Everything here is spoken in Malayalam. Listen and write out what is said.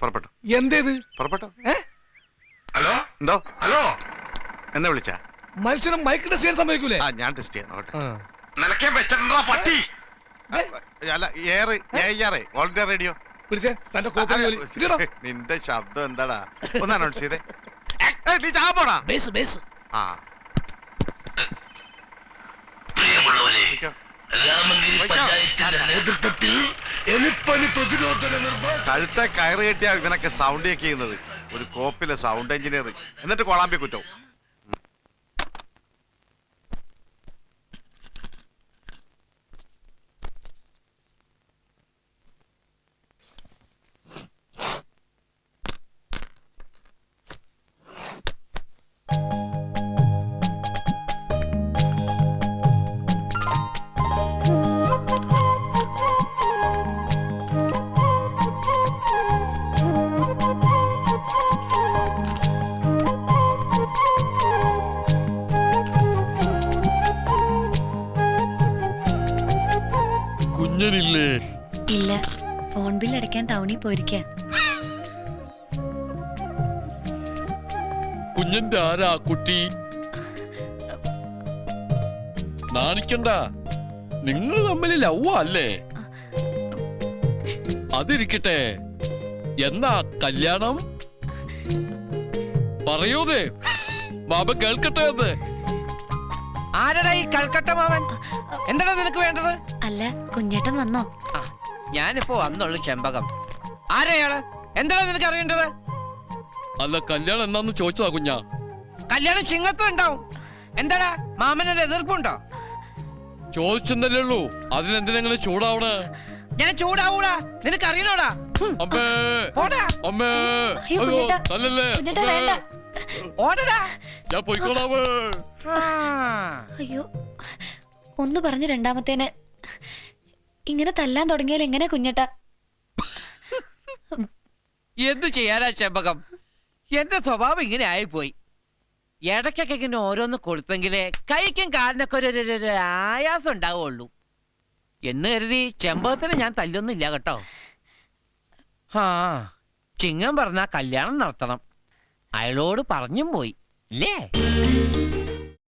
പുറപ്പെട്ടു. എന്തേത് പുറപ്പെട്ടു. ഹലോ എന്തോ ഹലോ എന്നെ വിളിച്ചാ? മനുഷ്യനും മൈക്ക് ടെസ്റ്റ് ചെയ്യാൻ സമ്മതിക്കൂലേ? ഞാൻ ടെസ്റ്റ് ചെയ്യാം. നിനക്കേ വെച്ചിട്ടുണ്ടോ പട്ടി? അല്ല ഓൾ റേഡിയോ പിടിച്ചേ തന്റെ കോപ്പി. നിന്റെ ശബ്ദം എന്താടാ? ഒന്ന് അനൗൺസ് ചെയ്തേ. നീ ചാ പോടാ. ആ കഴുത്തെ കയറ് കെട്ടിയാ ഇവനൊക്കെ സൗണ്ട് ചെക്ക് ചെയ്യുന്നത്. ഒരു കോപ്പിലെ സൗണ്ട് എഞ്ചിനീയർ, എന്നിട്ട് കൊളാമ്പി കുറ്റവും. ഇല്ല, ഫോൺ ബിൽ അടയ്ക്കാൻ ടൗണിൽ പോയിരിക്കാൻ. കുഞ്ഞിന്റെ ആരാ കുട്ടി? നാണിക്കണ്ട, നിങ്ങൾ തമ്മിൽ ലവ് അല്ലേ? അതിരിക്കട്ടെ, എന്നാ കല്യാണം? പറയൂതേ, ബാബ കേൾക്കട്ടെ. അത് ആരടാ ഈ കൽക്കട്ട മാമൻ? എന്താണ് നിനക്ക് വേണ്ടത്? അല്ല, കുഞ്ഞേട്ടൻ വന്നോ? ഞാനിപ്പോ വന്നുള്ളു ചെമ്പകം. ആരെയാള്? എന്താണ് നിനക്ക് അറിയേണ്ടത്? അല്ല, കല്യാണം എന്നാന്ന് ചോദിച്ചതാ കുഞ്ഞാ. കല്യാണം ചിങ്ങത്തും ഉണ്ടാവും. എന്താടാ മാമനൊരു എതിർപ്പുണ്ടോ? ചോദിച്ചെന്നല്ലേ ഉള്ളൂ, അതിനെന്തിനെങ്ങനെ ചൂടാവണേ? ഞാൻ ചൂടാവൂടാ, നിനക്ക് അറിയണോടാ? അമ്മേ അമ്മേ, ഓടടാ, ഞാൻ പോയിക്കോളാവേ. അയ്യോ, ഒന്ന് പറഞ്ഞ് രണ്ടാമത്തേന് ഇങ്ങനെ തല്ലാൻ തുടങ്ങിയാൽ എങ്ങനെ കുഞ്ഞേട്ടാ? എന്ത് ചെയ്യാനാ ചെമ്പകം, എന്റെ സ്വഭാവം ഇങ്ങനെ ആയിപ്പോയി. ഇടയ്ക്കൊക്കെ ഇങ്ങനെ ഓരോന്ന് കൊടുത്തെങ്കിലേ കൈക്കും കാലിനൊക്കെ ഒരു ആയാസം ഉണ്ടാവുള്ളൂ എന്ന് കരുതി ചെമ്പകത്തിന് ഞാൻ തല്ലൊന്നുമില്ല കേട്ടോ. ചിങ്ങം പറഞ്ഞാ കല്യാണം നടത്തണം, അയാളോട് പറഞ്ഞും പോയി ഇല്ലേ?